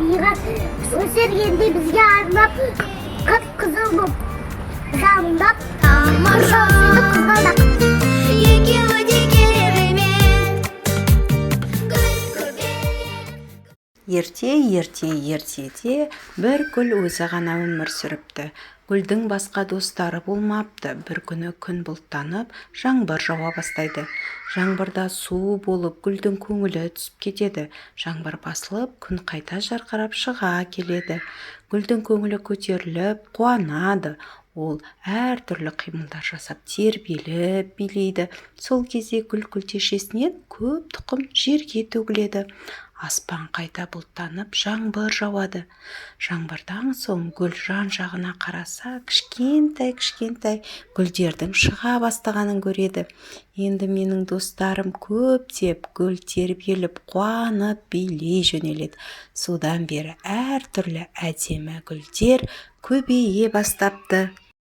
мирас өсергенде бізге арнап қып-қызыл боп жалындап ұршаусызды қызғалдақ екеуі де керемет Ертеде бір гүл өзі ғана өмір сүріпті. Гүлдің басқа достары болмапты. Бір күні күн бұлттанып, жаңбыр жауа бастайды. Жаңбырда су болып, гүлдің көңілі түсіп кетеді. Жаңбыр басылып, күн қайта жарқырап шыға келеді. Гүлдің көңілі көтеріліп, қуанады. Ол әр түрлі қимылдар жасап, тербеліп билейді. Сол кезде гүл күлтешесінен көп тұқым жерге төгіледі. Аспан қайта бұлттанып, жаңбыр жауады. Жаңбырдан соң гүл жан-жағына қараса, кішкентай гүлдердің шыға бастағанын көреді. Енді менің достарым көп деп, гүл тербеліп, қуанып, билей жөнеледі. Содан бері әр түрлі әдемі гүлдер көбейе бастапты.